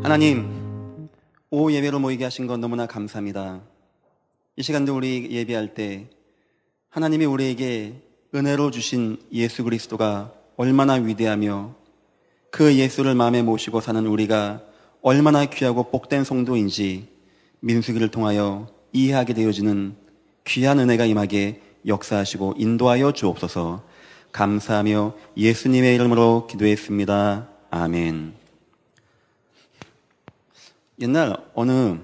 하나님, 오후 예배로 모이게 하신 것 너무나 감사합니다. 이 시간도 우리 예배할 때 하나님이 우리에게 은혜로 주신 예수 그리스도가 얼마나 위대하며 그 예수를 마음에 모시고 사는 우리가 얼마나 귀하고 복된 성도인지 민수기를 통하여 이해하게 되어지는 귀한 은혜가 임하게 역사하시고 인도하여 주옵소서. 감사하며 예수님의 이름으로 기도했습니다. 아멘. 옛날 어느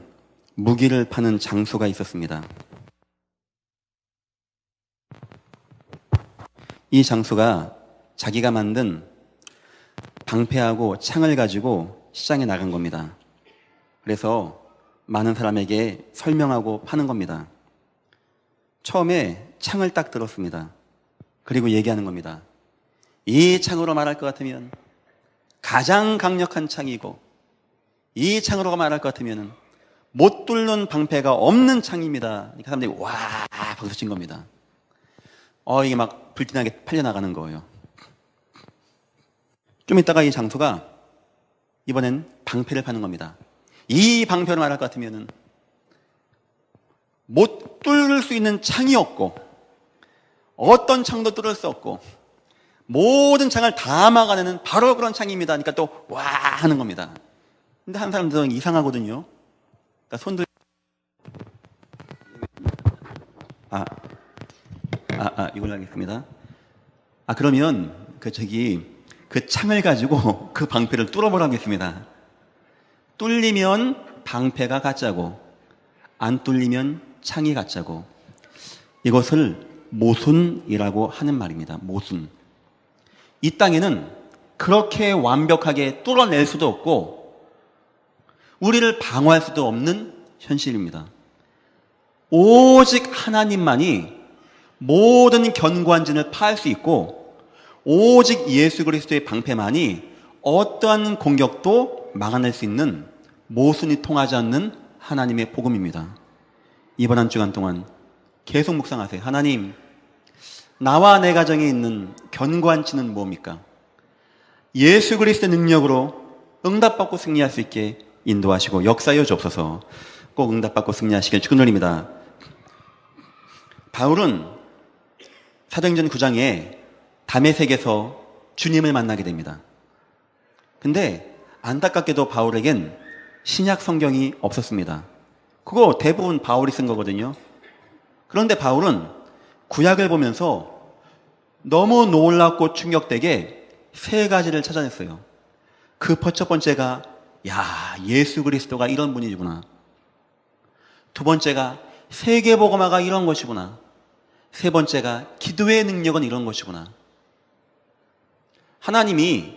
무기를 파는 장소가 있었습니다. 이 장소가 자기가 만든 방패하고 창을 가지고 시장에 나간 겁니다. 그래서 많은 사람에게 설명하고 파는 겁니다. 처음에 창을 딱 들었습니다. 그리고 얘기하는 겁니다. 이 창으로 말할 것 같으면 가장 강력한 창이고, 이 창으로 말할 것 같으면 못 뚫는 방패가 없는 창입니다. 그러니까 사람들이 와 박수 친 겁니다. 이게 막 불티나게 팔려나가는 거예요. 좀 있다가 이 장소가 이번엔 방패를 파는 겁니다. 이 방패로 말할 것 같으면 못 뚫을 수 있는 창이 없고, 어떤 창도 뚫을 수 없고, 모든 창을 다 막아내는 바로 그런 창입니다. 그러니까 또 와 하는 겁니다. 근데 한 사람들은 이상하거든요. 그러니까 손들 이걸로 하겠습니다. 그러면 그 창을 가지고 그 방패를 뚫어보라고 했습니다. 뚫리면 방패가 가짜고, 안 뚫리면 창이 가짜고, 이것을 모순이라고 하는 말입니다. 모순. 이 땅에는 그렇게 완벽하게 뚫어낼 수도 없고 우리를 방어할 수도 없는 현실입니다. 오직 하나님만이 모든 견고한 진을 파할 수 있고, 오직 예수 그리스도의 방패만이 어떠한 공격도 막아낼 수 있는 모순이 통하지 않는 하나님의 복음입니다. 이번 한 주간 동안 계속 묵상하세요. 하나님, 나와 내 가정에 있는 견고한 진은 뭡니까? 예수 그리스도의 능력으로 응답받고 승리할 수 있게 인도하시고 역사하여 주옵소서. 꼭 응답받고 승리하시길 축원드립니다. 바울은 사도행전 9장에 다메섹에서 주님을 만나게 됩니다. 근데 안타깝게도 바울에겐 신약 성경이 없었습니다. 그거 대부분 바울이 쓴 거거든요. 그런데 바울은 구약을 보면서 너무 놀랍고 충격되게 세 가지를 찾아냈어요. 그 첫 번째가 예수 그리스도가 이런 분이구나. 두 번째가 세계복음화가 이런 것이구나. 세 번째가 기도의 능력은 이런 것이구나. 하나님이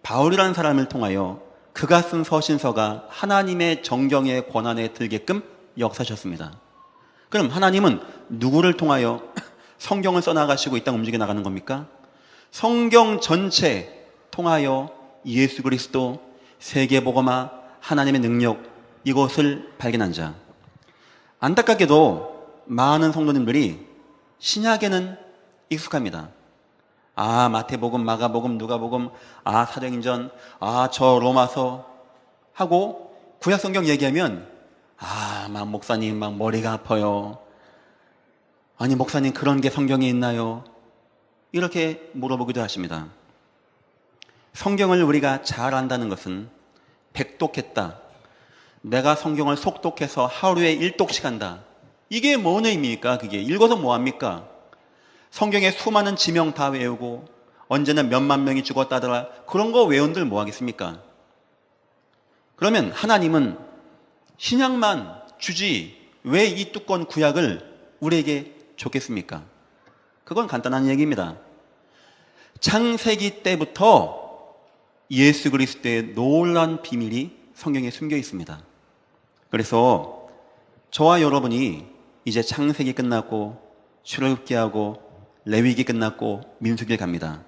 바울이라는 사람을 통하여 그가 쓴 서신서가 하나님의 정경의 권한에 들게끔 역사하셨습니다. 그럼 하나님은 누구를 통하여 성경을 써나가시고 이 땅 움직여 나가는 겁니까? 성경 전체 통하여 예수 그리스도, 세계복음화, 하나님의 능력, 이것을 발견한 자. 안타깝게도 많은 성도님들이 신약에는 익숙합니다. 마태복음, 마가복음, 누가복음, 사도행전, 저 로마서 하고 구약 성경 얘기하면 막 목사님 막 머리가 아파요. 아니 목사님 그런 게 성경에 있나요? 이렇게 물어보기도 하십니다. 성경을 우리가 잘 안다는 것은 백독했다, 내가 성경을 속독해서 하루에 1독씩 한다, 이게 뭔 의미입니까? 그게 읽어서 뭐합니까? 성경에 수많은 지명 다 외우고 언제나 몇만 명이 죽었다더라, 그런 거 외운들 뭐 하겠습니까? 그러면 하나님은 신약만 주지 왜 이 두꺼운 구약을 우리에게 줬겠습니까? 그건 간단한 얘기입니다. 창세기 때부터 예수 그리스도의 놀라운 비밀이 성경에 숨겨 있습니다. 그래서 저와 여러분이 이제 창세기 끝났고 출애굽기하고 레위기 끝났고 민수기를 갑니다.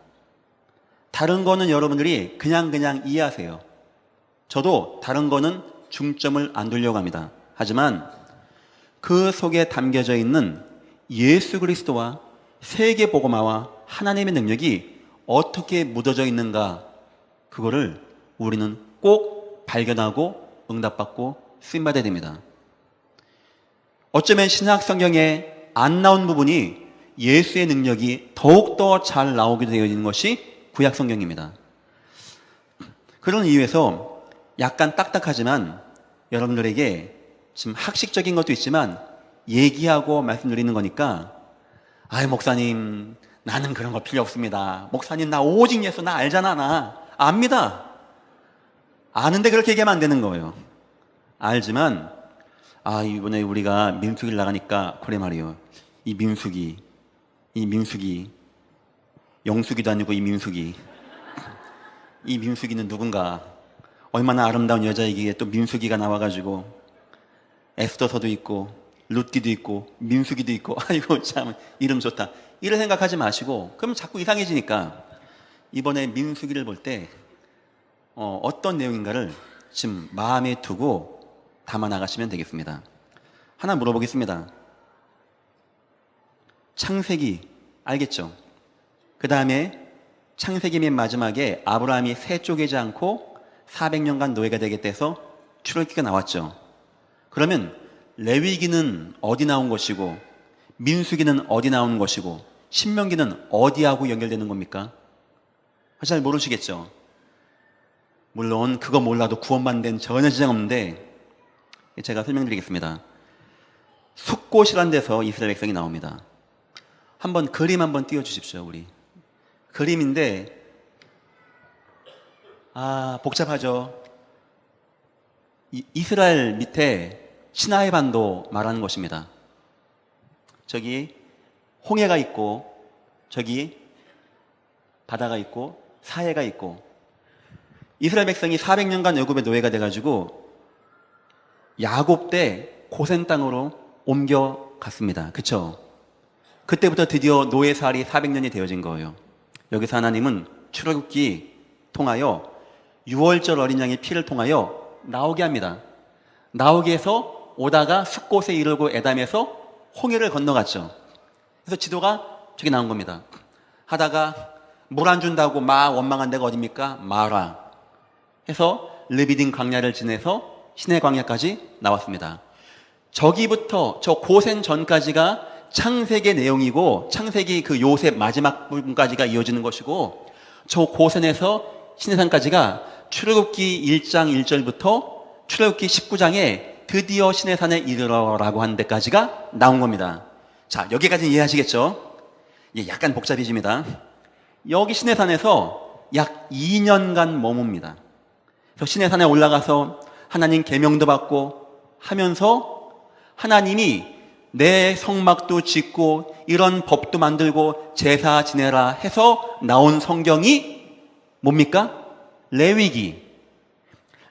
다른 거는 여러분들이 그냥 이해하세요. 저도 다른 거는 중점을 안 두려고 합니다. 하지만 그 속에 담겨져 있는 예수 그리스도와 세계복음화와 하나님의 능력이 어떻게 묻어져 있는가, 그거를 우리는 꼭 발견하고 응답받고 쓰임받아야 됩니다. 어쩌면 신약 성경에 안 나온 부분이 예수의 능력이 더욱더 잘 나오게 되어 있는 것이 구약 성경입니다. 그런 이유에서 약간 딱딱하지만 여러분들에게 지금 학식적인 것도 있지만 얘기하고 말씀드리는 거니까, 아이 목사님 나는 그런 거 필요 없습니다. 목사님 나 오직 예수 나 알잖아. 나 압니다. 아는데 그렇게 얘기하면 안 되는 거예요. 알지만 이번에 우리가 민수기를 나가니까 그래 말이에요. 이 민수기 영수기도 아니고 이 민수기는 누군가, 얼마나 아름다운 여자이기에 또 민수기가 나와가지고 에스더서도 있고 룻기도 있고 민수기도 있고 아이고 참 이름 좋다 이런 생각하지 마시고, 그럼 자꾸 이상해지니까 이번에 민수기를 볼 때 어떤 내용인가를 지금 마음에 두고 담아 나가시면 되겠습니다. 하나 물어보겠습니다. 창세기 알겠죠? 그 다음에 창세기 맨 마지막에 아브라함이 새 쪼개지 않고 400년간 노예가 되겠다 해서 출애굽기가 나왔죠. 그러면 레위기는 어디 나온 것이고 민수기는 어디 나오는 것이고 신명기는 어디하고 연결되는 겁니까? 잘 모르시겠죠? 물론 그거 몰라도 구원받는 데는 전혀 지장 없는데 제가 설명드리겠습니다. 숫꽃이라는 데서 이스라엘 백성이 나옵니다. 한번 그림 한번 띄워주십시오. 우리 그림인데 복잡하죠. 이스라엘 밑에 시나이 반도 말하는 것입니다. 저기 홍해가 있고 저기 바다가 있고 사해가 있고, 이스라엘 백성이 400년간 애굽의 노예가 돼가지고 야곱 때 고센 땅으로 옮겨갔습니다. 그쵸? 그때부터 드디어 노예살이 400년이 되어진 거예요. 여기서 하나님은 출애굽기 통하여 6월절 어린 양의 피를 통하여 나오게 합니다. 나오게 해서 오다가 숫곳에 이르고 에담에서 홍해를 건너갔죠. 그래서 지도가 저기 나온 겁니다. 하다가 물 안 준다고 막 원망한 데가 어딥니까? 마라 해서 르비딘 광야를 지내서 시내 광야까지 나왔습니다. 저기부터 저 고센 전까지가 창세기의 내용이고 창세기 그 요셉 마지막 부분까지가 이어지는 것이고, 저 고센에서 시내산까지가 출애굽기 1장 1절부터 출애굽기 19장에 드디어 시내산에 이르러라고 하는 데까지가 나온 겁니다. 자, 여기까지는 이해하시겠죠? 약간 복잡해집니다. 여기 시내산에서 약 2년간 머뭅니다. 그래서 시내산에 올라가서 하나님 계명도 받고 하면서 하나님이 내 성막도 짓고 이런 법도 만들고 제사 지내라 해서 나온 성경이 뭡니까? 레위기.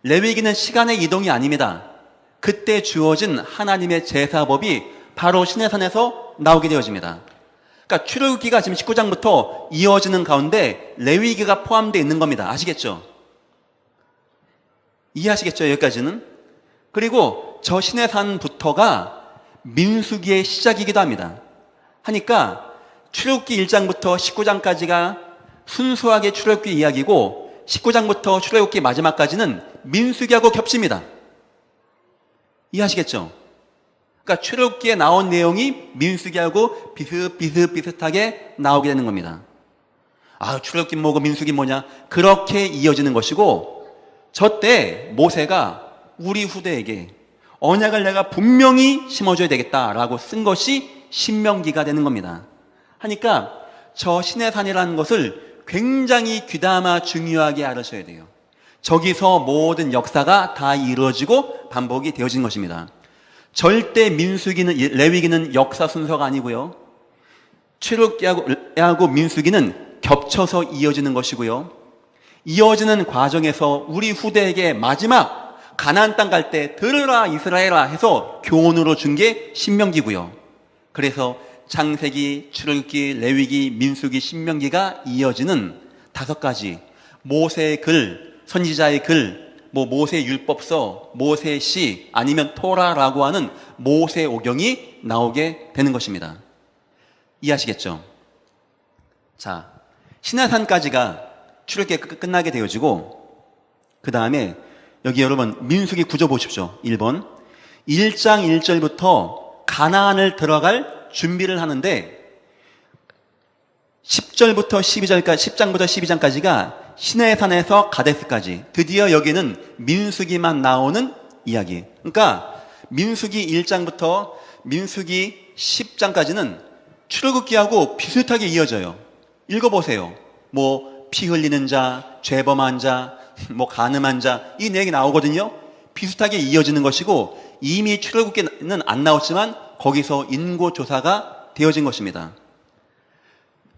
레위기는 시간의 이동이 아닙니다. 그때 주어진 하나님의 제사법이 바로 시내산에서 나오게 되어집니다. 그러니까 출애굽기가 지금 19장부터 이어지는 가운데 레위기가 포함되어 있는 겁니다. 아시겠죠? 이해하시겠죠? 여기까지는? 그리고 저 시내산부터가 민수기의 시작이기도 합니다. 하니까 출애굽기 1장부터 19장까지가 순수하게 출애굽기 이야기고 19장부터 출애굽기 마지막까지는 민수기하고 겹칩니다. 이해하시겠죠? 그러니까 출애굽기에 나온 내용이 민수기하고 비슷비슷하게 나오게 되는 겁니다. 출애굽기 뭐고 민수기 뭐냐? 그렇게 이어지는 것이고, 저때 모세가 우리 후대에게 언약을 내가 분명히 심어줘야 되겠다라고 쓴 것이 신명기가 되는 겁니다. 하니까 저 시내산이라는 것을 굉장히 귀담아 중요하게 알으셔야 돼요. 저기서 모든 역사가 다 이루어지고 반복이 되어진 것입니다. 절대 민수기는, 레위기는 역사 순서가 아니고요. 출애굽기하고 민수기는 겹쳐서 이어지는 것이고요. 이어지는 과정에서 우리 후대에게 마지막 가나안 땅 갈 때 들으라 이스라엘아 해서 교훈으로 준 게 신명기고요. 그래서 창세기, 출애굽기, 레위기, 민수기, 신명기가 이어지는 5가지 모세의 글, 선지자의 글, 모세 율법서, 모세 시, 아니면 토라라고 하는 모세 오경이 나오게 되는 것입니다. 이해하시겠죠? 자, 시내산까지가 출애굽기가 끝나게 되어지고, 그 다음에 여기 여러분 민수기 구조 보십시오. 1번 1장 1절부터 가나안을 들어갈 준비를 하는데 10절부터 12절까지 10장부터 12장까지가 시내산에서 가데스까지 드디어 여기는 민수기만 나오는 이야기. 그러니까 민수기 1장부터 민수기 10장까지는 출애굽기하고 비슷하게 이어져요. 읽어보세요. 뭐 피 흘리는 자, 죄범한 자, 뭐 간음한 자, 이 내용이 나오거든요. 비슷하게 이어지는 것이고 이미 출애굽기는 안 나왔지만 거기서 인고조사가 되어진 것입니다.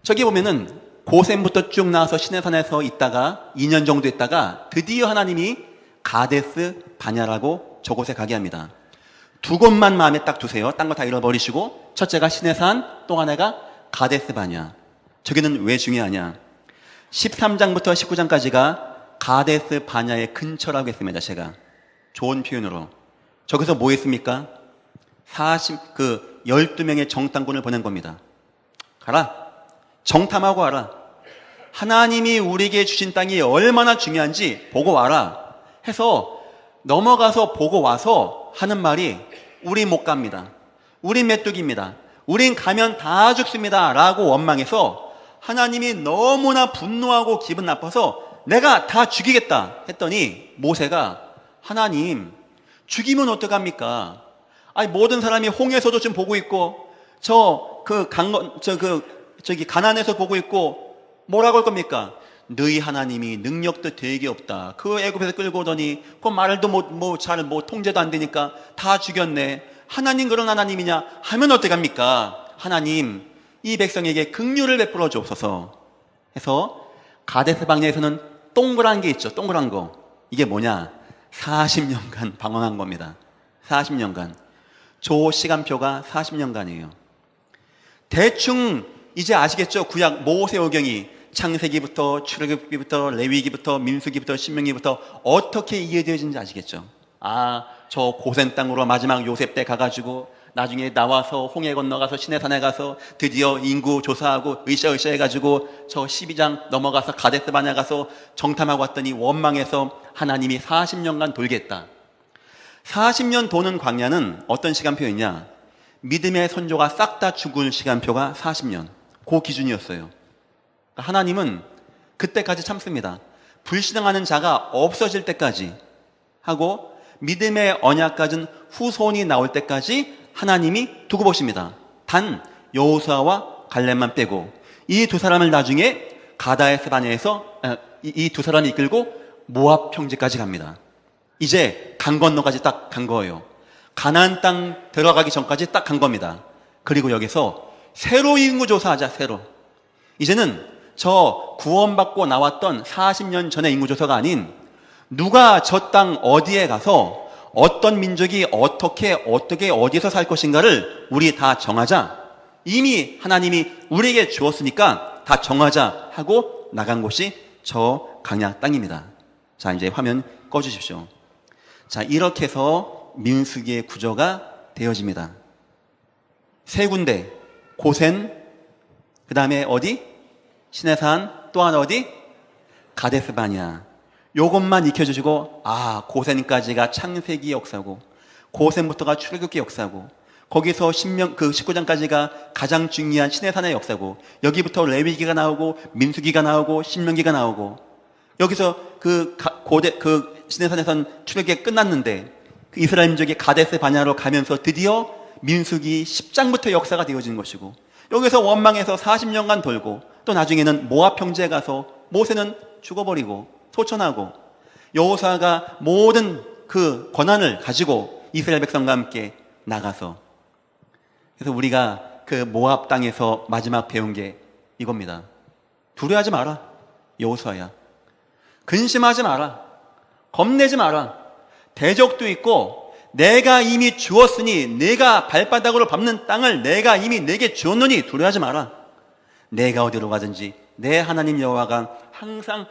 저기 보면은 고센부터 쭉 나와서 시내산에서 있다가 2년 정도 있다가 드디어 하나님이 가데스 바냐라고 저곳에 가게 합니다. 두 곳만 마음에 딱 두세요. 딴 거 다 잃어버리시고 첫째가 시내산, 또 하나가 가데스 바냐. 저기는 왜 중요하냐? 13장부터 19장까지가 가데스 바냐의 근처라고 했습니다. 제가 좋은 표현으로. 저기서 뭐 했습니까? 12명의 정탐꾼을 보낸 겁니다. 가라. 정탐하고 와라. 하나님이 우리에게 주신 땅이 얼마나 중요한지 보고 와라 해서 넘어가서 보고 와서 하는 말이 우리 못 갑니다. 우린 메뚜기입니다. 우린 가면 다 죽습니다 라고 원망해서 하나님이 너무나 분노하고 기분 나빠서 내가 다 죽이겠다 했더니 모세가 하나님 죽이면 어떡합니까? 아니 모든 사람이 홍해서도 지금 보고 있고 저기 가나안에서 보고 있고 뭐라고 할 겁니까? 너희 하나님이 능력도 되게 없다. 그 애굽에서 끌고 오더니 그 말도 잘 통제도 안 되니까 다 죽였네. 하나님 그런 하나님이냐 하면 어떡합니까? 하나님 이 백성에게 긍휼을 베풀어 주옵소서 해서 가데스 바냐에서는 동그란 게 있죠. 동그란 거. 이게 뭐냐? 40년간 방황한 겁니다. 40년간. 조 시간표가 40년간이에요. 대충 이제 아시겠죠? 구약 모세오경이 창세기부터 출애굽기부터 레위기부터 민수기부터 신명기부터 어떻게 이해되어지는지 아시겠죠? 저 고센 땅으로 마지막 요셉 때 가가지고 나중에 나와서 홍해 건너가서 시내산에 가서 드디어 인구 조사하고 으쌰으쌰 해가지고 저 12장 넘어가서 가데스 바냐 가서 정탐하고 왔더니 원망해서 하나님이 40년간 돌겠다. 40년 도는 광야는 어떤 시간표였냐? 믿음의 선조가 싹 다 죽을 시간표가 40년. 그 기준이었어요. 하나님은 그때까지 참습니다. 불신앙하는 자가 없어질 때까지 하고 믿음의 언약 가진 후손이 나올 때까지 하나님이 두고 보십니다. 단 여호수아와 갈렙만 빼고 이 두 사람을 나중에 가데스 바냐에서 이 두 사람이 이끌고 모압 평지까지 갑니다. 이제 강 건너까지 딱 간 거예요. 가나안 땅 들어가기 전까지 딱 간 겁니다. 그리고 여기서 새로 인구조사하자. 새로. 이제는 저 구원받고 나왔던 40년 전의 인구조사가 아닌 누가 저 땅 어디에 가서 어떤 민족이 어떻게 어디서 살 것인가를 우리 다 정하자. 이미 하나님이 우리에게 주었으니까 다 정하자 하고 나간 곳이 저 강야 땅입니다. 자, 이제 화면 꺼주십시오. 자, 이렇게 해서 민수기의 구조가 되어집니다. 세 군데, 고센, 그 다음에 어디? 시내산, 또 하나 어디? 가데스 바냐. 요것만 익혀주시고, 고센까지가 창세기 역사고, 고센부터가 출애굽기 역사고, 거기서 19장까지가 가장 중요한 시내산의 역사고, 여기부터 레위기가 나오고, 민수기가 나오고, 신명기가 나오고, 여기서 시내산에선 출애굽기가 끝났는데, 그 이스라엘 민족이 가데스 바냐로 가면서 드디어 민수기 10장부터 역사가 되어지는 것이고, 여기서 원망해서 40년간 돌고, 또 나중에는 모압 평지에 가서 모세는 죽어버리고, 소천하고 여호수아가 모든 그 권한을 가지고 이스라엘 백성과 함께 나가서 그래서 우리가 그 모압 땅에서 마지막 배운 게 이겁니다. 두려워하지 마라. 여호수아야. 근심하지 마라. 겁내지 마라. 대적도 있고 내가 이미 주었으니 내가 발바닥으로 밟는 땅을 내가 이미 내게 주었느니 두려워하지 마라. 내가 어디로 가든지 내 하나님 여호와가 항상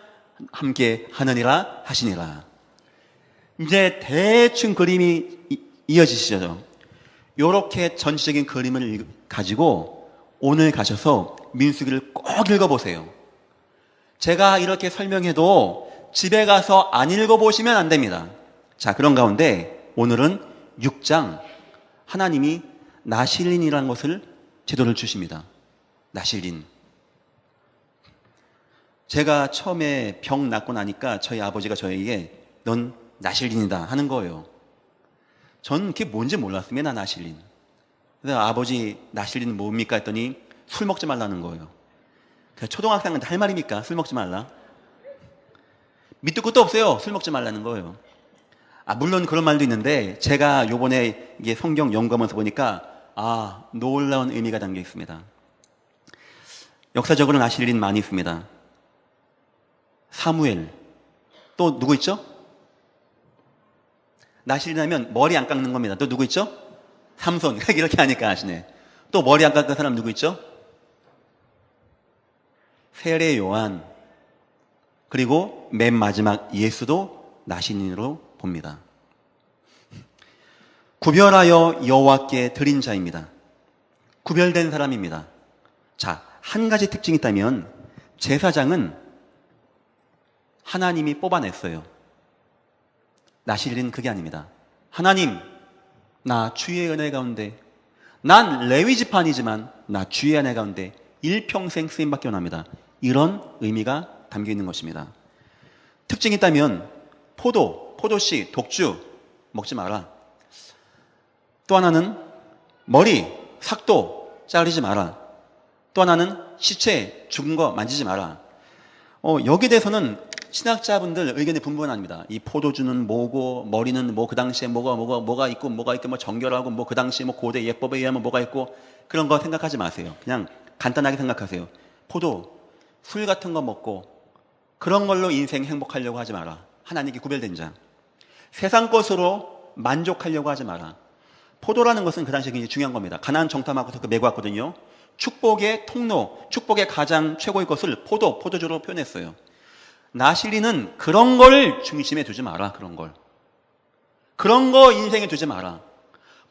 함께 하느니라 하시니라. 이제 대충 그림이 이어지시죠. 이렇게 전체적인 그림을 가지고 오늘 가셔서 민수기를 꼭 읽어보세요. 제가 이렇게 설명해도 집에 가서 안 읽어보시면 안 됩니다. 자, 그런 가운데 오늘은 6장 하나님이 나실린이라는 것을 제도를 주십니다. 나실린. 제가 처음에 병 낫고 나니까 저희 아버지가 저에게 넌 나실린이다 하는 거예요. 전 그게 뭔지 몰랐습니다. 나실린. 그래서 아버지 나실린 뭡니까 했더니 술 먹지 말라는 거예요. 초등학생한테 할 말입니까? 술 먹지 말라. 밑도 끝도 없어요. 술 먹지 말라는 거예요. 물론 그런 말도 있는데 제가 요번에 이게 성경 연구하면서 보니까 놀라운 의미가 담겨 있습니다. 역사적으로 나실린 많이 있습니다. 사무엘. 또 누구 있죠? 나실린 하면 머리 안 깎는 겁니다. 또 누구 있죠? 삼손. 이렇게 하니까 아시네. 또 머리 안 깎은 사람 누구 있죠? 세례 요한. 그리고 맨 마지막 예수도 나실린으로 봅니다. 구별하여 여호와께 드린 자입니다. 구별된 사람입니다. 자, 한 가지 특징이 있다면 제사장은 하나님이 뽑아냈어요. 나실린은 그게 아닙니다. 하나님, 나 주의 은혜 가운데, 난 레위 지파이지만 나 주의 은혜 가운데 일평생 쓰임받기 원합니다. 이런 의미가 담겨 있는 것입니다. 특징이 있다면 포도씨, 독주 먹지 마라. 또 하나는 머리, 삭도 자르지 마라. 또 하나는 시체, 죽은 거 만지지 마라. 여기에 대해서는 신학자분들 의견이 분분합니다. 이 포도주는 뭐고, 머리는 뭐 그 당시에 뭐가 있고, 뭐 정결하고, 뭐 그 당시에 뭐 고대 예법에 의하면 뭐가 있고, 그런 거 생각하지 마세요. 그냥 간단하게 생각하세요. 포도, 술 같은 거 먹고, 그런 걸로 인생 행복하려고 하지 마라. 하나님께 구별된 자. 세상 것으로 만족하려고 하지 마라. 포도라는 것은 그 당시에 굉장히 중요한 겁니다. 가나안 정탐하고서 그 메고 왔거든요. 축복의 통로, 축복의 가장 최고의 것을 포도주로 표현했어요. 나실린은 그런 걸 중심에 두지 마라. 그런 거 인생에 두지 마라.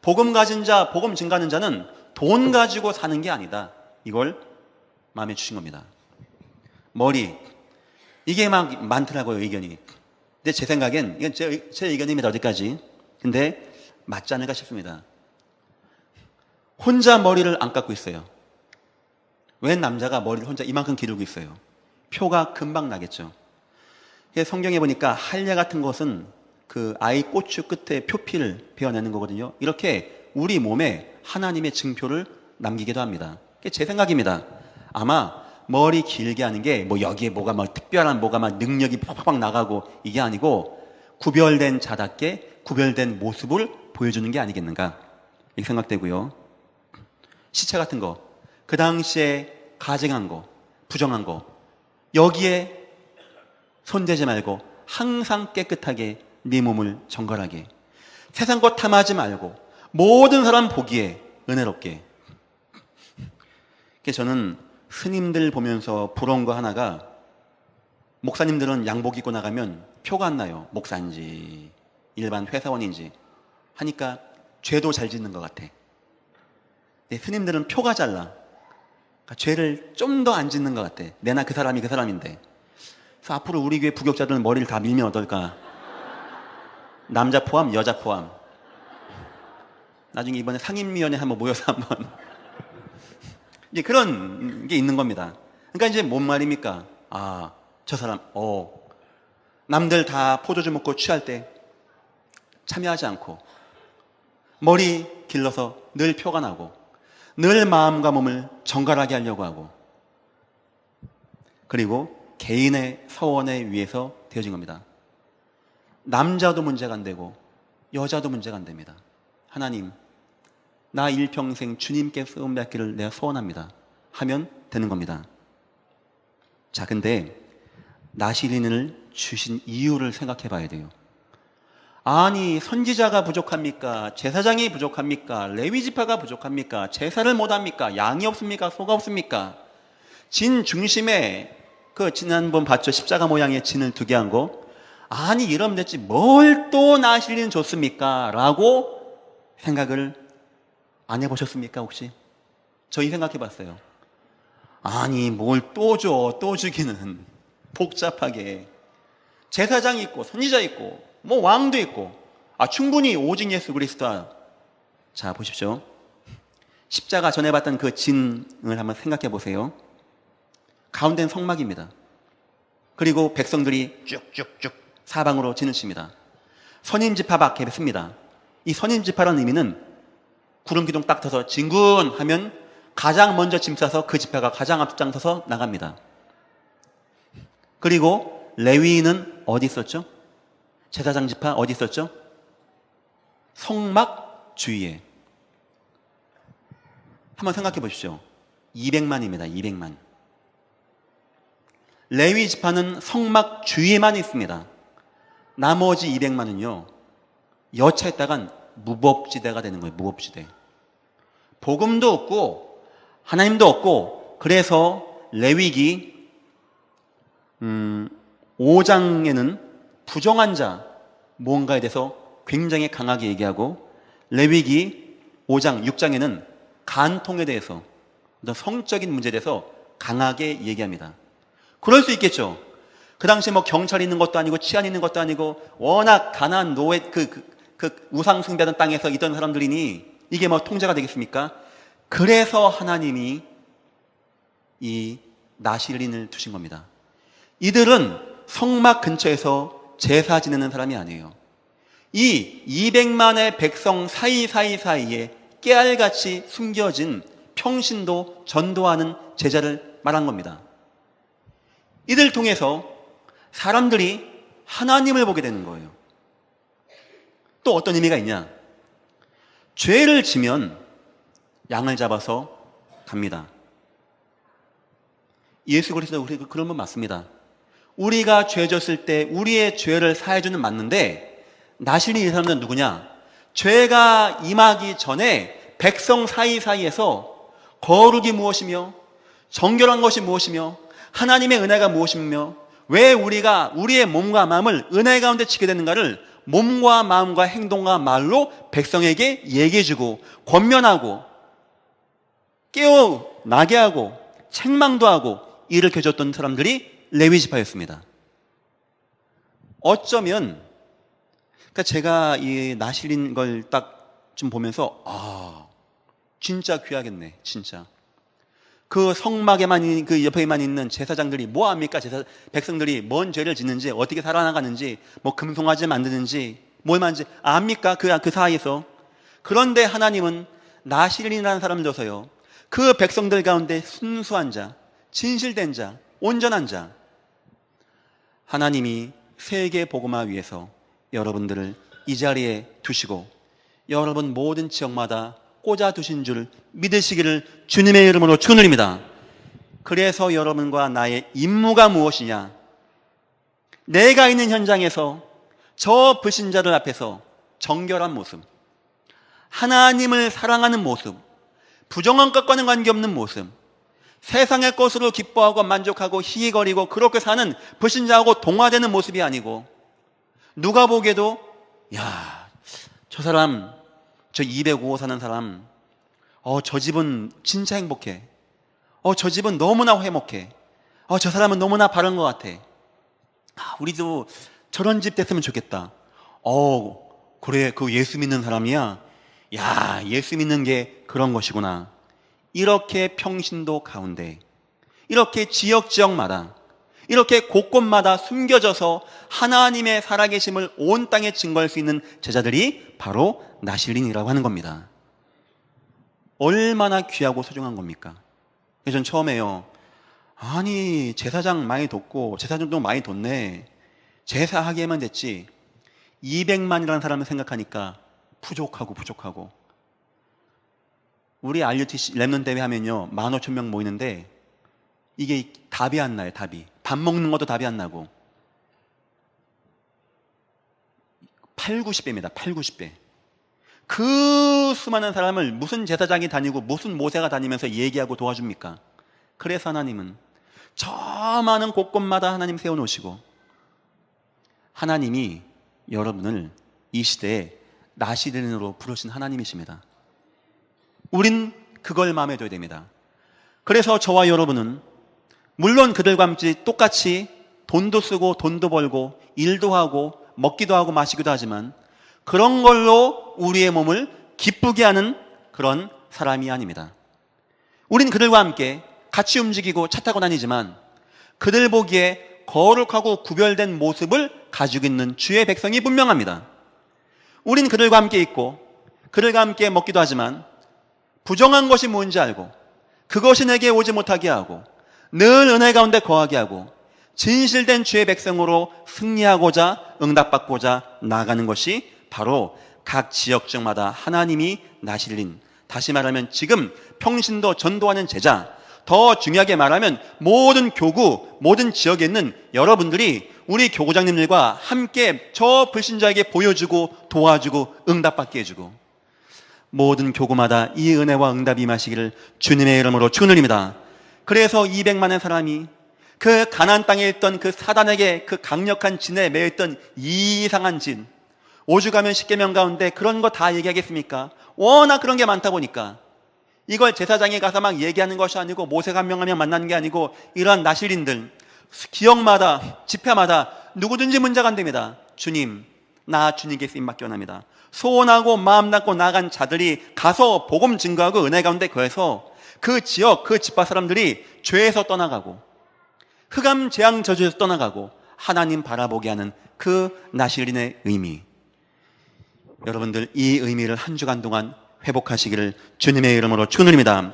복음 가진 자, 복음 증가하는 자는 돈 가지고 사는 게 아니다. 이걸 마음에 주신 겁니다. 머리. 이게 막 많더라고요, 의견이. 근데 제 생각엔, 이건 제 의견입니다, 어디까지. 근데 맞지 않을까 싶습니다. 혼자 머리를 안 깎고 있어요. 웬 남자가 머리를 혼자 이만큼 기르고 있어요. 표가 금방 나겠죠. 성경에 보니까 할례 같은 것은 그 아이 꼬추 끝에 표피를 베어내는 거거든요. 이렇게 우리 몸에 하나님의 증표를 남기기도 합니다. 제 생각입니다. 아마 머리 길게 하는 게 뭐 여기에 뭐가 막 특별한 뭐가 막 능력이 팍팍 나가고 이게 아니고 구별된 자답게 구별된 모습을 보여주는 게 아니겠는가 이렇게 생각되고요. 시체 같은 거, 그 당시에 가증한 거, 부정한 거 여기에 손대지 말고 항상 깨끗하게 네 몸을 정갈하게 세상 것 탐하지 말고 모든 사람 보기에 은혜롭게. 저는 스님들 보면서 부러운 거 하나가 목사님들은 양복 입고 나가면 표가 안 나요. 목사인지 일반 회사원인지 하니까 죄도 잘 짓는 것 같아. 근데 스님들은 표가 잘 나. 그러니까 죄를 좀 더 안 짓는 것 같아. 내나 그 사람이 그 사람인데. 그래서 앞으로 우리 교회 부격자들은 머리를 다 밀면 어떨까? 남자 포함, 여자 포함. 나중에 이번에 상임위원회 한번 모여서 한번 이제 그런 게 있는 겁니다. 그러니까 이제 뭔 말입니까? 저 사람, 남들 다 포도주 먹고 취할 때 참여하지 않고 머리 길러서 늘 표가 나고 늘 마음과 몸을 정갈하게 하려고 하고 그리고 개인의 서원에 위해서 되어진 겁니다. 남자도 문제가 안 되고 여자도 문제가 안 됩니다. 하나님, 나 일평생 주님께 쓰임받기를 내가 소원합니다. 하면 되는 겁니다. 자, 근데 나실린을 주신 이유를 생각해 봐야 돼요. 아니, 선지자가 부족합니까? 제사장이 부족합니까? 레위지파가 부족합니까? 제사를 못합니까? 양이 없습니까? 소가 없습니까? 진 중심에 지난번 봤죠? 십자가 모양의 진을 두 개 한 거. 아니, 이러면 됐지 뭘 또 나실린 줬습니까? 라고 생각을 안 해보셨습니까 혹시? 저희 생각해 봤어요. 아니, 뭘 또 줘, 또 주기는 복잡하게 제사장 있고 선지자 있고 뭐 왕도 있고, 충분히 오직 예수 그리스도다. 자, 보십시오. 십자가 전에 봤던 그 진을 한번 생각해 보세요. 가운데는 성막입니다. 그리고 백성들이 쭉쭉쭉 사방으로 진을 칩니다. 선임지파 밖에 씁니다. 이 선임지파라는 의미는 구름기둥 딱 터서 진군하면 가장 먼저 짐 싸서 그 지파가 가장 앞장서서 나갑니다. 그리고 레위인은 어디 있었죠? 제사장 지파 어디 있었죠? 성막 주위에. 한번 생각해 보십시오. 200만입니다. 200만. 레위 지파는 성막 주위에만 있습니다. 나머지 200만은요, 여차했다간 무법지대가 되는 거예요. 무법지대. 복음도 없고 하나님도 없고. 그래서 레위기 5장에는 부정한 자 뭔가에 대해서 굉장히 강하게 얘기하고, 레위기 5장 6장에는 간통에 대해서, 성적인 문제에 대해서 강하게 얘기합니다. 그럴 수 있겠죠. 그 당시에 뭐 경찰이 있는 것도 아니고 치안이 있는 것도 아니고 워낙 가난한 노예, 그 우상 숭배하던 땅에서 있던 사람들이니 이게 뭐 통제가 되겠습니까? 그래서 하나님이 이 나실린을 두신 겁니다. 이들은 성막 근처에서 제사 지내는 사람이 아니에요. 이 200만의 백성 사이에 깨알같이 숨겨진 평신도 전도하는 제자를 말한 겁니다. 이들 통해서 사람들이 하나님을 보게 되는 거예요. 또 어떤 의미가 있냐? 죄를 지면 양을 잡아서 갑니다. 예수 그리스도 우리 그런 분 맞습니다. 우리가 죄 졌을 때 우리의 죄를 사해주는 맞는데, 나실린 이 사람들은 누구냐? 죄가 임하기 전에 백성 사이에서 거룩이 무엇이며 정결한 것이 무엇이며 하나님의 은혜가 무엇이며 왜 우리가 우리의 몸과 마음을 은혜 가운데 지게 되는가를 몸과 마음과 행동과 말로 백성에게 얘기해주고 권면하고 깨어나게 하고 책망도 하고 일으켜줬던 사람들이 레위 지파였습니다. 어쩌면 그러니까 제가 이 나실린 걸 딱 좀 보면서 진짜 귀하겠네. 진짜 그 성막에만 그 옆에만 있는 제사장들이 뭐 합니까? 백성들이 뭔 죄를 짓는지 어떻게 살아나가는지 뭐 금송아지 만드는지 뭘 만드는지 압니까? 그 사이에서. 그런데 하나님은 나실린이라는 사람을 줘서요, 그 백성들 가운데 순수한 자, 진실된 자, 온전한 자, 하나님이 세계 복음화 위해서 여러분들을 이 자리에 두시고 여러분 모든 지역마다 꽂아 두신 줄 믿으시기를 주님의 이름으로 축원드립니다. 그래서 여러분과 나의 임무가 무엇이냐? 내가 있는 현장에서 저 불신자들 앞에서 정결한 모습, 하나님을 사랑하는 모습, 부정한 것과는 관계없는 모습, 세상의 것으로 기뻐하고 만족하고 희희거리고 그렇게 사는 불신자하고 동화되는 모습이 아니고, 누가 보기에도 저 사람, 저 205호 사는 사람, 저 집은 진짜 행복해. 저 집은 너무나 회목해. 저 사람은 너무나 바른 것 같아. 우리도 저런 집 됐으면 좋겠다. 그래, 그 예수 믿는 사람이야. 예수 믿는 게 그런 것이구나. 이렇게 평신도 가운데, 이렇게 지역마다, 이렇게 곳곳마다 숨겨져서 하나님의 살아계심을 온 땅에 증거할 수 있는 제자들이 바로 나실린이라고 하는 겁니다. 얼마나 귀하고 소중한 겁니까? 전 처음에요, 제사장 많이 뒀고 제사장도 많이 뒀네, 제사하기에만 됐지 200만이라는 사람을 생각하니까 부족하고 우리 RUTC 랩넌트 대회 하면요 15,000명 모이는데 이게 답이 안 나요. 답이. 밥 먹는 것도 답이 안 나고 80~90배입니다. 80~90배. 그 수많은 사람을 무슨 제사장이 다니고 무슨 모세가 다니면서 얘기하고 도와줍니까? 그래서 하나님은 저 많은 곳곳마다 하나님 세워놓으시고, 하나님이 여러분을 이 시대에 나실린으로 부르신 하나님이십니다. 우린 그걸 마음에 둬야 됩니다. 그래서 저와 여러분은 물론 그들과 같이 똑같이 돈도 쓰고 돈도 벌고 일도 하고 먹기도 하고 마시기도 하지만 그런 걸로 우리의 몸을 기쁘게 하는 그런 사람이 아닙니다. 우린 그들과 함께 같이 움직이고 차 타고 다니지만 그들 보기에 거룩하고 구별된 모습을 가지고 있는 주의 백성이 분명합니다. 우린 그들과 함께 있고 그들과 함께 먹기도 하지만 부정한 것이 뭔지 알고 그것이 내게 오지 못하게 하고 늘 은혜 가운데 거하게 하고 진실된 주의 백성으로 승리하고자 응답받고자 나아가는 것이 바로 각 지역적마다 하나님이 나실린, 다시 말하면 지금 평신도 전도하는 제자, 더 중요하게 말하면 모든 교구, 모든 지역에 있는 여러분들이 우리 교구장님들과 함께 저 불신자에게 보여주고 도와주고 응답받게 해주고 모든 교구마다 이 은혜와 응답이 임하시기를 주님의 이름으로 축원드립니다. 그래서 200만의 사람이 그 가나안 땅에 있던 그 사단에게 그 강력한 진에 매였던 이상한 진, 오죽하면 십계명 가운데 그런 거 다 얘기하겠습니까? 워낙 그런 게 많다 보니까 이걸 제사장에 가서 막 얘기하는 것이 아니고 모세가 한 명 한 명 만나는 게 아니고 이러한 나실인들 기억마다 집회마다 누구든지 문제가 안 됩니다. 주님, 나 주님께 쓰임 받기 원합니다. 소원하고 마음 닫고 나간 자들이 가서 복음 증거하고 은혜 가운데 거해서 그 지역, 그 집파 사람들이 죄에서 떠나가고 흑암 재앙 저주에서 떠나가고 하나님 바라보게 하는 그 나실인의 의미, 여러분들 이 의미를 한 주간 동안 회복하시기를 주님의 이름으로 축원드립니다.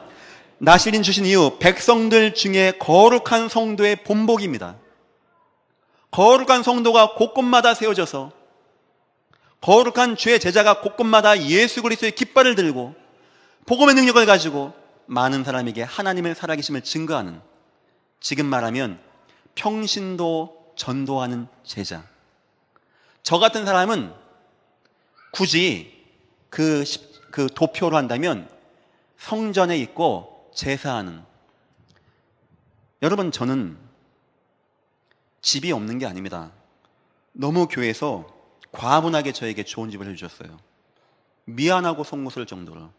나실인 주신 이유, 백성들 중에 거룩한 성도의 본복입니다. 거룩한 성도가 곳곳마다 세워져서 거룩한 주의 제자가 곳곳마다 예수 그리스도의 깃발을 들고 복음의 능력을 가지고 많은 사람에게 하나님의 살아계심을 증거하는, 지금 말하면 평신도 전도하는 제자. 저 같은 사람은 굳이 그 도표로 한다면 성전에 있고 제사하는, 여러분 저는 집이 없는 게 아닙니다. 너무 교회에서 과분하게 저에게 좋은 집을 해주셨어요. 미안하고 송구스러울 정도로.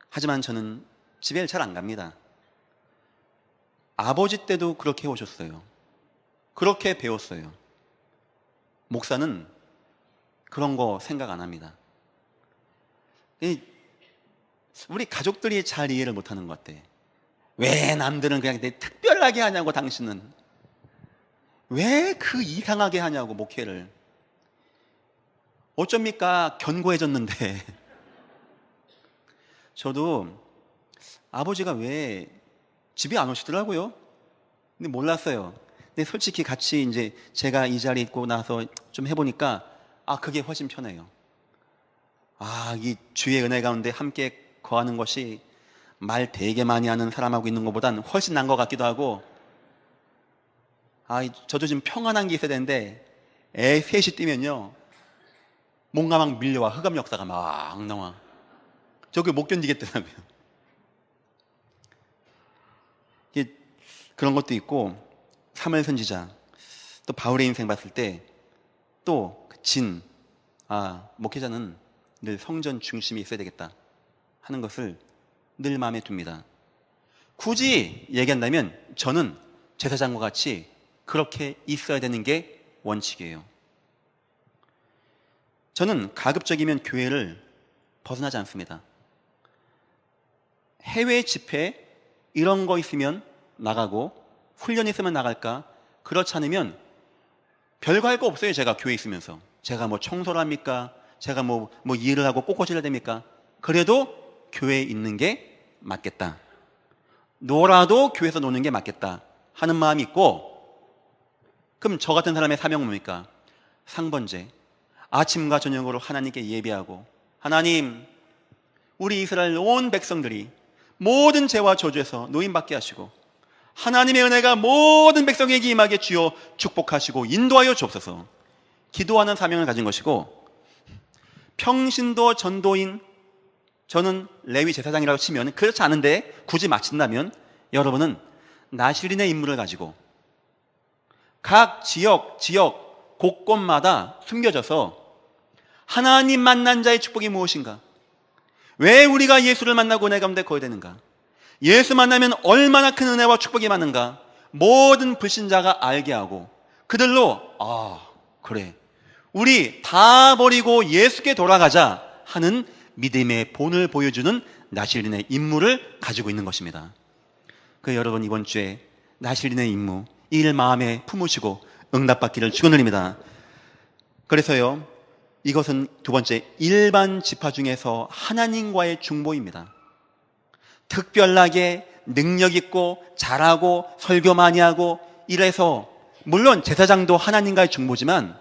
하지만 저는 집에 잘 안 갑니다. 아버지 때도 그렇게 오셨어요. 그렇게 배웠어요. 목사는 그런 거 생각 안 합니다. 우리 가족들이 잘 이해를 못하는 것 같아. 왜 남들은 그냥 특별하게 하냐고, 당신은 왜 그 이상하게 하냐고, 목회를. 어쩝니까? 견고해졌는데. 저도 아버지가 왜 집에 안 오시더라고요. 근데 몰랐어요. 근데 솔직히 같이 이제 제가 이 자리에 있고 나서 좀 해보니까 그게 훨씬 편해요. 이 주의 은혜 가운데 함께 거하는 것이 말 되게 많이 하는 사람하고 있는 것보다는 훨씬 나은 것 같기도 하고, 저도 지금 평안한 게 있어야 되는데 애 셋이 뛰면요 뭔가 막 밀려와. 흑암 역사가 막 나와. 저게 못 견디겠더라고요. 그런 것도 있고, 사무엘 선지자, 또 바울의 인생 봤을 때 또 목회자는 늘 성전 중심이 있어야 되겠다 하는 것을 늘 마음에 둡니다. 굳이 얘기한다면 저는 제사장과 같이 그렇게 있어야 되는 게 원칙이에요. 저는 가급적이면 교회를 벗어나지 않습니다. 해외 집회 이런 거 있으면 나가고, 훈련 있으면 나갈까? 그렇지 않으면 별거 할 거 없어요. 제가 교회 있으면서 제가 뭐 청소를 합니까? 제가 뭐 일을 하고 꽃꽂이를 됩니까? 그래도 교회에 있는 게 맞겠다, 놀아도 교회에서 노는 게 맞겠다 하는 마음이 있고, 그럼 저 같은 사람의 사명은 뭡니까? 상번제, 아침과 저녁으로 하나님께 예배하고, 하나님, 우리 이스라엘 온 백성들이 모든 죄와 저주에서 노임받게 하시고 하나님의 은혜가 모든 백성에게 임하게 주여 축복하시고 인도하여 주옵소서, 기도하는 사명을 가진 것이고, 평신도 전도인, 저는 레위 제사장이라고 치면 그렇지 않은데 굳이 맞춘다면 여러분은 나실인의 임무를 가지고 각 지역 곳곳마다 숨겨져서 하나님 만난 자의 축복이 무엇인가, 왜 우리가 예수를 만나고 은혜 가운데 거해야 되는가, 예수 만나면 얼마나 큰 은혜와 축복이 많은가 모든 불신자가 알게 하고 그들로 그래, 우리 다 버리고 예수께 돌아가자 하는 믿음의 본을 보여주는 나실린의 임무를 가지고 있는 것입니다. 여러분, 이번 주에 나실린의 임무, 이 일 마음에 품으시고 응답받기를 축원드립니다. 그래서요, 이것은 두 번째, 일반 지파 중에서 하나님과의 중보입니다. 특별하게 능력 있고 잘하고 설교 많이 하고 이래서, 물론 제사장도 하나님과의 중보지만,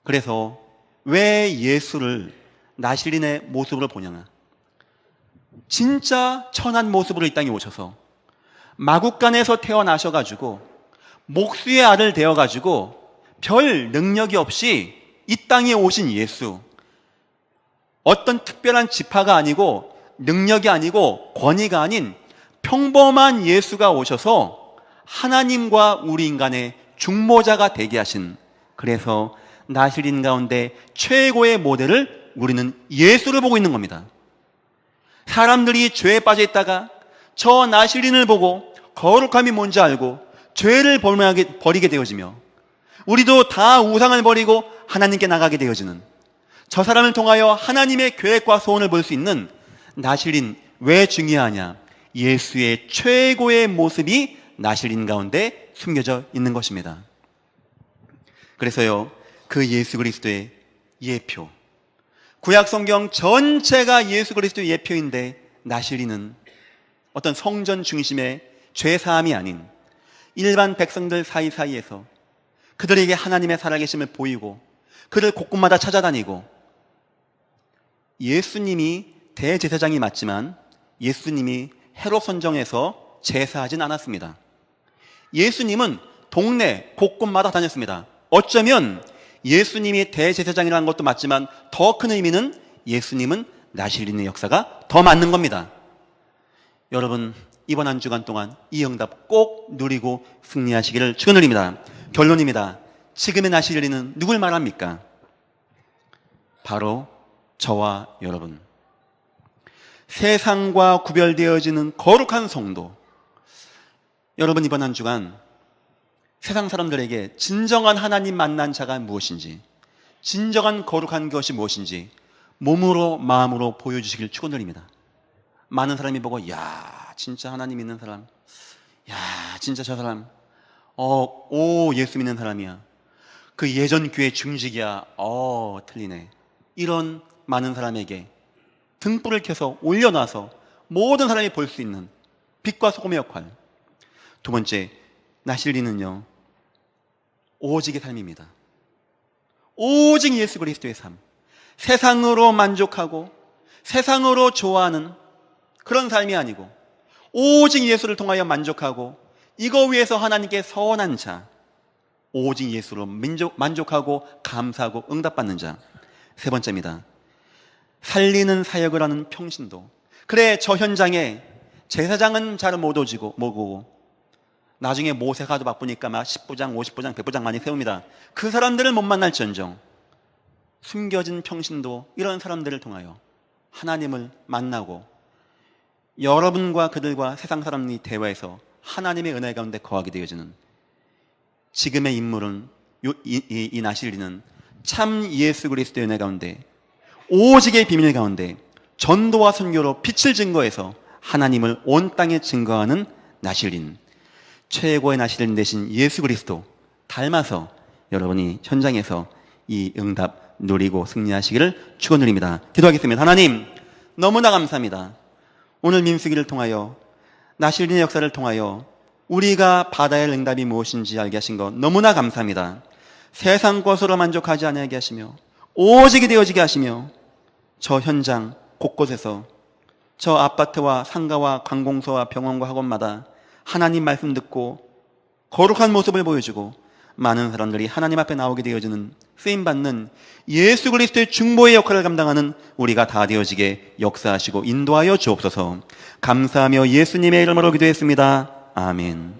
그래서 왜 예수를 나실린의 모습으로 보냐면, 진짜 천한 모습으로 이 땅에 오셔서 마국간에서 태어나셔가지고 목수의 아들 되어가지고 별 능력이 없이 이 땅에 오신 예수, 어떤 특별한 지파가 아니고 능력이 아니고 권위가 아닌 평범한 예수가 오셔서 하나님과 우리 인간의 중보자가 되게 하신, 그래서 나실린 가운데 최고의 모델을 우리는 예수를 보고 있는 겁니다. 사람들이 죄에 빠져 있다가 저 나실린을 보고 거룩함이 뭔지 알고 죄를 버리게 되어지며, 우리도 다 우상을 버리고 하나님께 나가게 되어지는, 저 사람을 통하여 하나님의 계획과 소원을 볼 수 있는 나실린, 왜 중요하냐? 예수의 최고의 모습이 나실린 가운데 숨겨져 있는 것입니다. 그래서요, 그 예수 그리스도의 예표, 구약 성경 전체가 예수 그리스도의 예표인데, 나실린은 어떤 성전 중심의 죄사함이 아닌 일반 백성들 사이사이에서 그들에게 하나님의 살아계심을 보이고 그를 곳곳마다 찾아다니고, 예수님이 대제사장이 맞지만 예수님이 헤롯 선정에서 제사하진 않았습니다. 예수님은 동네 곳곳마다 다녔습니다. 어쩌면 예수님이 대제사장이라는 것도 맞지만 더 큰 의미는 예수님은 나실린의 역사가 더 맞는 겁니다. 여러분, 이번 한 주간 동안 이 응답 꼭 누리고 승리하시기를 축원드립니다. 결론입니다. 지금의 나실린은 누굴 말합니까? 바로 저와 여러분, 세상과 구별되어지는 거룩한 성도. 여러분, 이번 한 주간 세상 사람들에게 진정한 하나님 만난 자가 무엇인지, 진정한 거룩한 것이 무엇인지 몸으로 마음으로 보여주시길 축원드립니다. 많은 사람이 보고, 야, 진짜 하나님 믿는 사람, 야, 진짜 저 사람, 예수 믿는 사람이야, 그 예전 교회 중직이야, 틀리네, 이런 많은 사람에게 등불을 켜서 올려놔서 모든 사람이 볼 수 있는 빛과 소금의 역할. 두 번째, 나실린은요, 오직의 삶입니다. 오직 예수 그리스도의 삶. 세상으로 만족하고 세상으로 좋아하는 그런 삶이 아니고, 오직 예수를 통하여 만족하고 이거 위해서 하나님께 서원한 자, 오직 예수로 만족하고 감사하고 응답받는 자. 세 번째입니다. 살리는 사역을 하는 평신도. 그래, 저 현장에 제사장은 잘 못 오고 나중에 모세가 도 바쁘니까 막 10부장, 50부장, 100부장 많이 세웁니다. 그 사람들을 못 만날지언정 숨겨진 평신도, 이런 사람들을 통하여 하나님을 만나고 여러분과 그들과 세상 사람이 대화해서 하나님의 은혜 가운데 거하게 되어지는 지금의 인물은, 이 나실린은 참 예수 그리스도의 은혜 가운데, 오직의 비밀 가운데 전도와 선교로 빛을 증거해서 하나님을 온 땅에 증거하는 나실린, 최고의 나실린 대신 예수 그리스도 닮아서 여러분이 현장에서 이 응답 누리고 승리하시기를 축원드립니다. 기도하겠습니다. 하나님, 너무나 감사합니다. 오늘 민수기를 통하여, 나실린의 역사를 통하여 우리가 받아야 할 응답이 무엇인지 알게 하신 것 너무나 감사합니다. 세상 것으로 만족하지 않게 하시며 오직이 되어지게 하시며, 저 현장 곳곳에서, 저 아파트와 상가와 관공서와 병원과 학원마다 하나님 말씀 듣고 거룩한 모습을 보여주고 많은 사람들이 하나님 앞에 나오게 되어지는, 쓰임받는 예수 그리스도의 중보의 역할을 감당하는 우리가 다 되어지게 역사하시고 인도하여 주옵소서. 감사하며 예수님의 이름으로 기도했습니다. 아멘.